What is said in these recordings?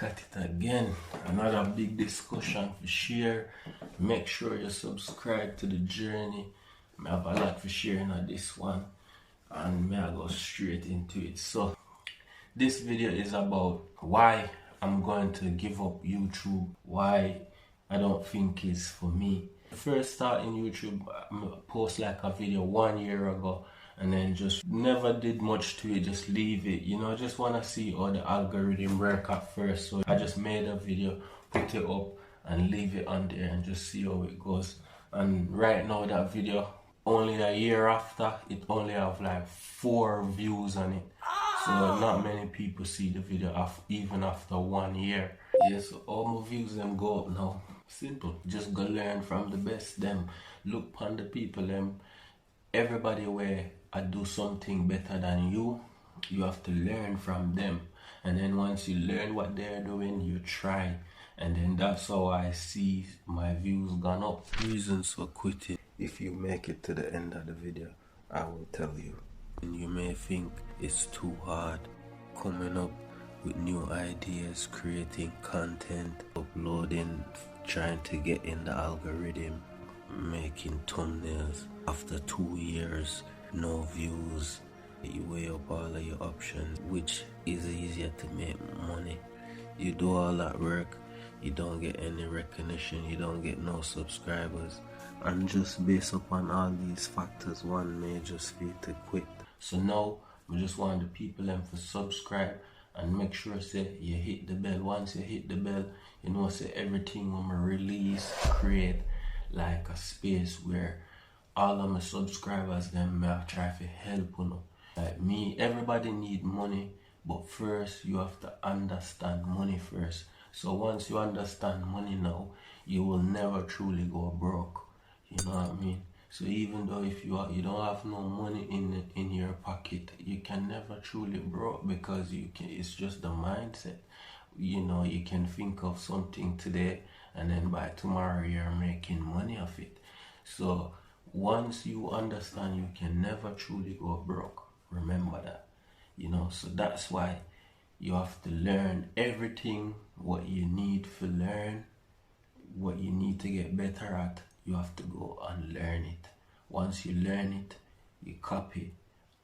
back at it again. Another big discussion for share. Make sure you subscribe to the journey. I have a lot for sharing on this one, and may I go straight into it. So this video is about why I'm going to give up YouTube, why I don't think it's for me. First starting YouTube, I post like a video 1 year ago and then just never did much to it, just leave it, I just want to see how the algorithm work at first. So I just made a video, put it up and leave it on there and just see how it goes. And right now that video, only a year after, it only have like 4 views on it. So not many people see the video even after 1 year. Yeah, so all my views them go up now. Simple. Just go learn from the best them. Look upon the people them. Everybody where I do something better than you have to learn from them. And then once you learn what they're doing, you try. And then that's how I see my views gone up. Reasons for quitting. If you make it to the end of the video, I will tell you. And you may think it's too hard coming up with new ideas, creating content, uploading, trying to get in the algorithm, making thumbnails. After 2 years, no views, you weigh up all of your options. Which is easier to make money? You do all that work, you don't get any recognition, you don't get no subscribers, and just based upon all these factors, one may just be to quit. So now I just want the people them to subscribe and make sure say you hit the bell. Once you hit the bell, say everything when I release, create like a space where all of my subscribers them may try to help Like me, everybody need money, but first you have to understand money first. So once you understand money now, you will never truly go broke. You know what I mean? So even though if you don't have no money in your pocket, you can never truly broke, because it's just the mindset. You can think of something today and then by tomorrow you're making money of it. So once you understand, you can never truly go broke. Remember that. So that's why you have to learn everything what you need to learn, what you need to get better at. You have to go and learn it. Once you learn it, you copy,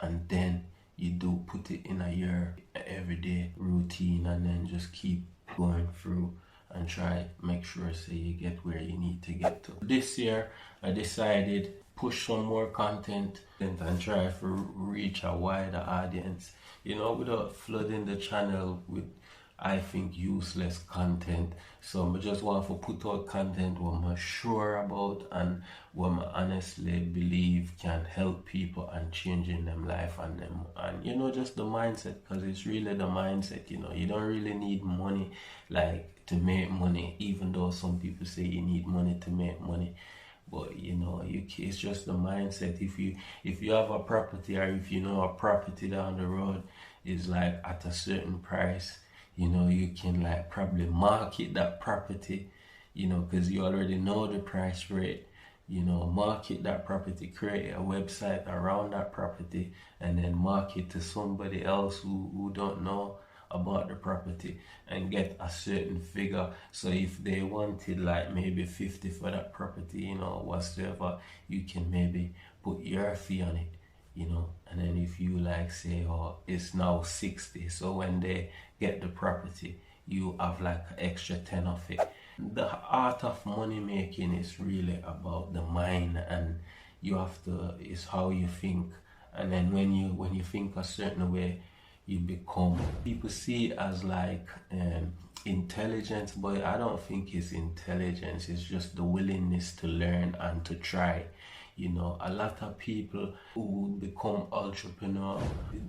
and then you do put it in your everyday routine, and then just keep going through and try make sure so you get where you need to get to. This year I decided push some more content and try to reach a wider audience, without flooding the channel with, I think, useless content. So I just want to put out content what I'm sure about and what I honestly believe can help people and changing them life and just the mindset, because it's really the mindset. You don't really need money like to make money, even though some people say you need money to make money. But it's just the mindset. If you have a property, or if a property down the road is like at a certain price, you can like probably market that property, because you already know the price rate. Market that property, create a website around that property, and then market to somebody else who don't know about the property and get a certain figure. So if they wanted like maybe 50 for that property, whatsoever, you can maybe put your fee on it, and then if you like say, oh, it's now 60, so when they get the property, you have like an extra 10 of it. The art of money making is really about the mind, and it's how you think. And then when you think a certain way, you become, people see it as like intelligence, but I don't think it's intelligence. It's just the willingness to learn and to try. A lot of people who become entrepreneur,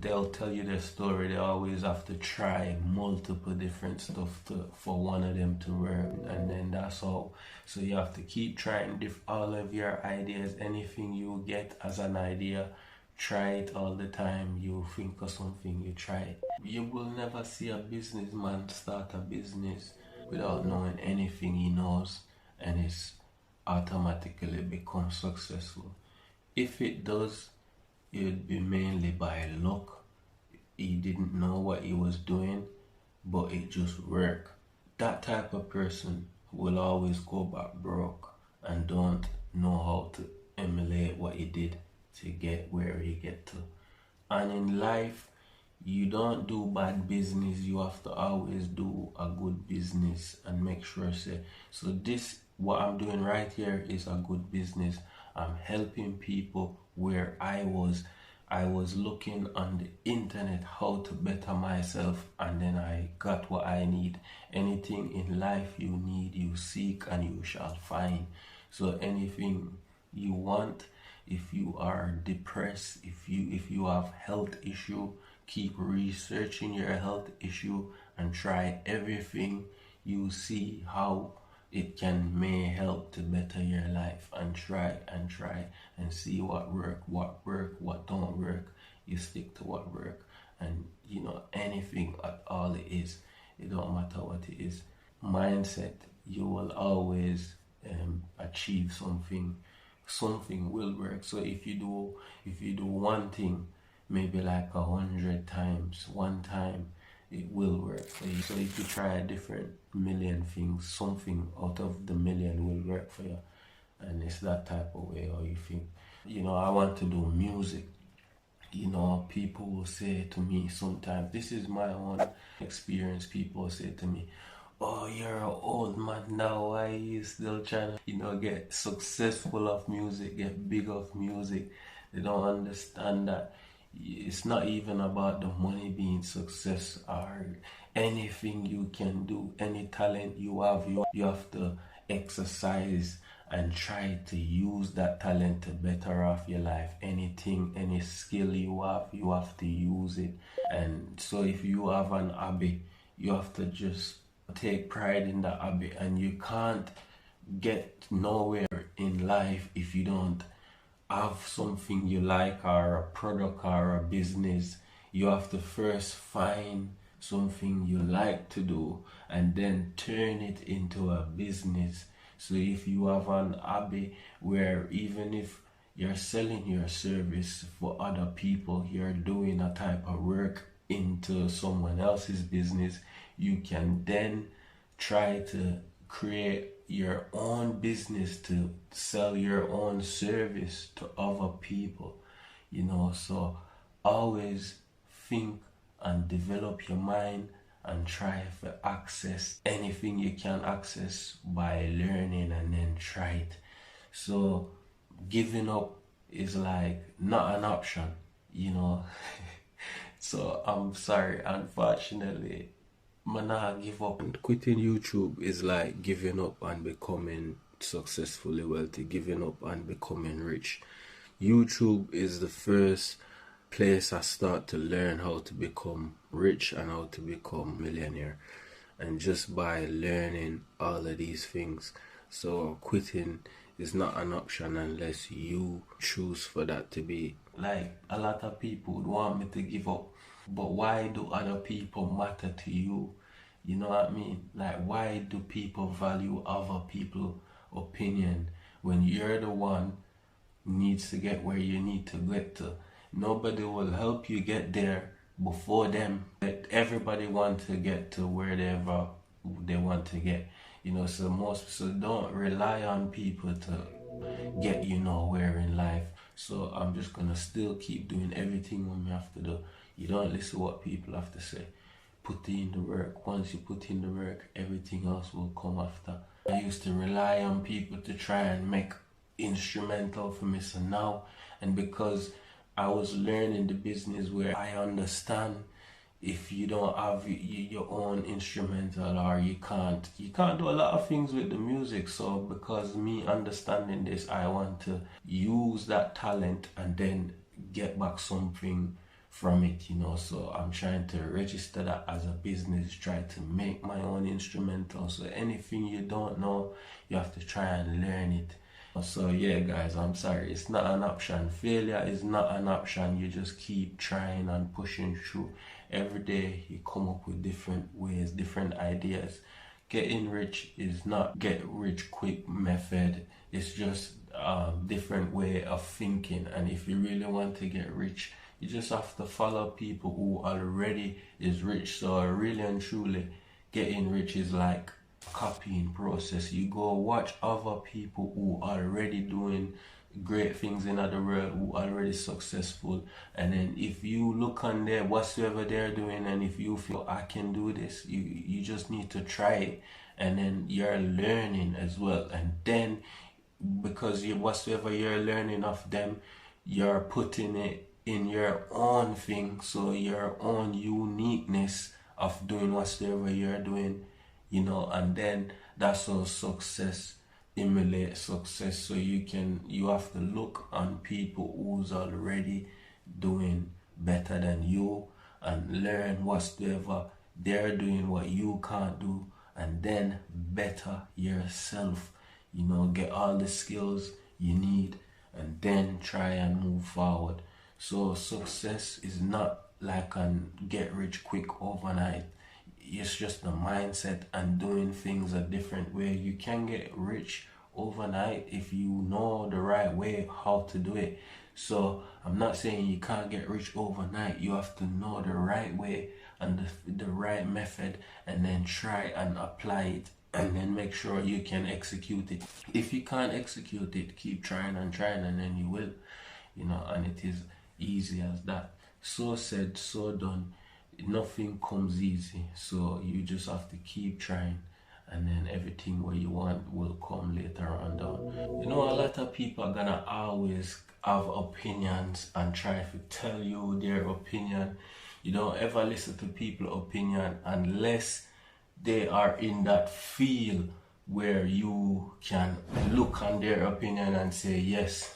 they'll tell you their story. They always have to try multiple different stuff for one of them to work, and then that's all. So you have to keep trying all of your ideas. Anything you get as an idea, try it all the time. You think of something, you try it. You will never see a businessman start a business without knowing anything he knows, and it's automatically become successful. If it does, it would be mainly by luck. He didn't know what he was doing, but it just worked. that type of person will always go back broke and don't know how to emulate what he did to get where he get to. And in life, you don't do bad business, you have to always do a good business and make sure say, so this what I'm doing right here is a good business. I'm helping people where I was looking on the internet how to better myself, and then I got what I need. Anything in life you need, you seek and you shall find. So anything you want, if you are depressed, if you have health issue, keep researching your health issue and try everything you see how it may help to better your life, and try and see what work, what don't work. You stick to what work, and anything at all it is, it don't matter what it is. Mindset, you will always achieve something. Something will work. So if you do one thing maybe like 100 times, one time it will work for you. So if you try a different million things, something out of the million will work for you. And it's that type of way. Or you think, I want to do music. People will say to me sometimes, this is my own experience, people will say to me, oh, you're an old man now, why are you still trying to, get successful of music, get big of music? They don't understand that it's not even about the money being success, or anything you can do, any talent you have to exercise and try to use that talent to better off your life. Anything, any skill you have to use it. And so if you have an hobby, you have to just take pride in that hobby, and you can't get nowhere in life if you don't have something you like, or a product or a business. You have to first find something you like to do and then turn it into a business. So if you have an hobby where even if you're selling your service for other people, you're doing a type of work into someone else's business, you can then try to create your own business to sell your own service to other people. So always think and develop your mind and try to access anything you can access by learning, and then try it. So giving up is like not an option. So I'm sorry, unfortunately I give up. Quitting YouTube is like giving up and becoming successfully wealthy, giving up and becoming rich. YouTube is the first place I start to learn how to become rich and how to become a millionaire, and just by learning all of these things. So quitting is not an option unless you choose for that to be. Like, a lot of people would want me to give up, but why do other people matter to you? You know what I mean? Like, why do people value other people's opinion when you're the one who needs to get where you need to get to? Nobody will help you get there before them. Everybody wants to get to wherever they want to get. So don't rely on people to get you nowhere in life. So I'm just gonna still keep doing everything we have to do. You don't listen to what people have to say. Put in the work. Once you put in the work, everything else will come after. I used to rely on people to try and make instrumental for me. So now, and because I was learning the business where I understand, if you don't have your own instrumental, or you can't do a lot of things with the music. So because me understanding this, I want to use that talent and then get back something from it. So I'm trying to register that as a business, try to make my own instrumental. So anything you don't know, you have to try and learn it. So yeah, guys, I'm sorry, it's not an option. Failure is not an option. You just keep trying and pushing through. Every day you come up with different ways, different ideas. Getting rich is not get rich quick method. It's just a different way of thinking. And if you really want to get rich, you just have to follow people who already is rich. So really and truly, getting rich is like copying process. You go watch other people who already doing great things in other world, who already successful, and then if you look on there whatsoever they're doing, and if you feel I can do this, you just need to try it, and then you're learning as well, and then because you whatsoever you're learning of them, you're putting it in your own thing, so your own uniqueness of doing whatsoever you're doing, and then that's how success emulate success. So you have to look on people who's already doing better than you and learn whatsoever they're doing what you can't do, and then better yourself, get all the skills you need, and then try and move forward. So success is not like an get rich quick overnight. It's just the mindset and doing things a different way. You can get rich overnight if you know the right way how to do it. So I'm not saying you can't get rich overnight. You have to know the right way and the right method, and then try and apply it, and then make sure you can execute it. If you can't execute it, keep trying and trying, and then you will, and it is easy as that. So said, so done. Nothing comes easy, so you just have to keep trying, and then everything what you want will come later on down. A lot of people are gonna always have opinions and try to tell you their opinion. You don't ever listen to people's opinion unless they are in that field where you can look on their opinion and say yes.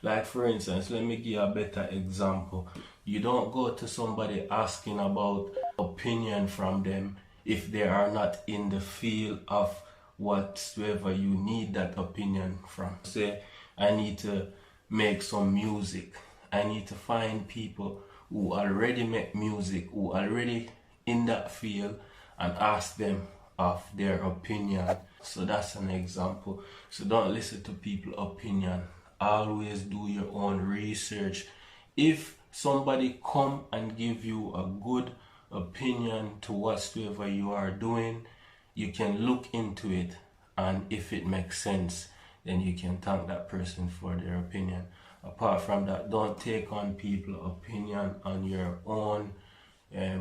Like for instance, let me give you a better example. You don't go to somebody asking about opinion from them if they are not in the field of whatsoever you need that opinion from. Say, I need to make some music. I need to find people who already make music, who already in that field, and ask them of their opinion. So that's an example. So don't listen to people's opinion. Always do your own research. If somebody come and give you a good opinion to whatsoever you are doing, you can look into it, and if it makes sense, then you can thank that person for their opinion. Apart from that, don't take on people's opinion on your own.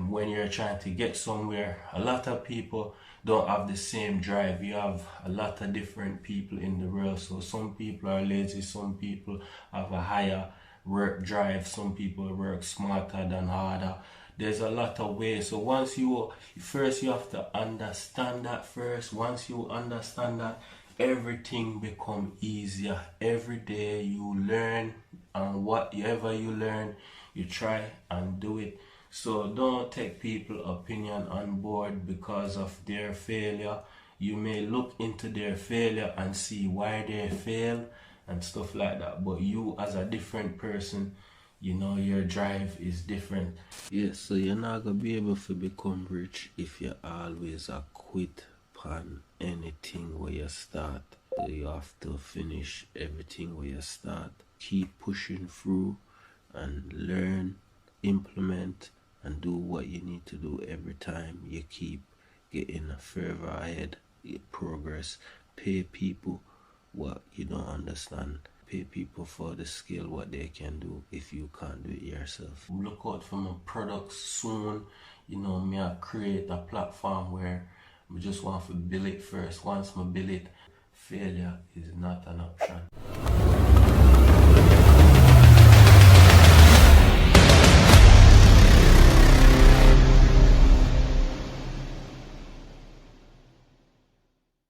When you're trying to get somewhere, a lot of people don't have the same drive. You have a lot of different people in the world, so some people are lazy, some people have a higher work drive, some people work smarter than harder. There's a lot of ways. So once you have to understand that first. Once you understand that, everything become easier. Every day you learn, and whatever you learn, you try and do it. So don't take people's opinion on board because of their failure. You may look into their failure and see why they fail and stuff like that, but you as a different person, your drive is different. Yes, so you're not gonna be able to become rich if you always quit on anything where you start. So you have to finish everything where you start. Keep pushing through and learn, implement, and do what you need to do every time you keep getting further ahead, your progress. Pay people what you don't understand. Pay people for the skill what they can do if you can't do it yourself. Look out for my products soon. Me I create a platform where I just want to build it first. Once I build it, failure is not an option.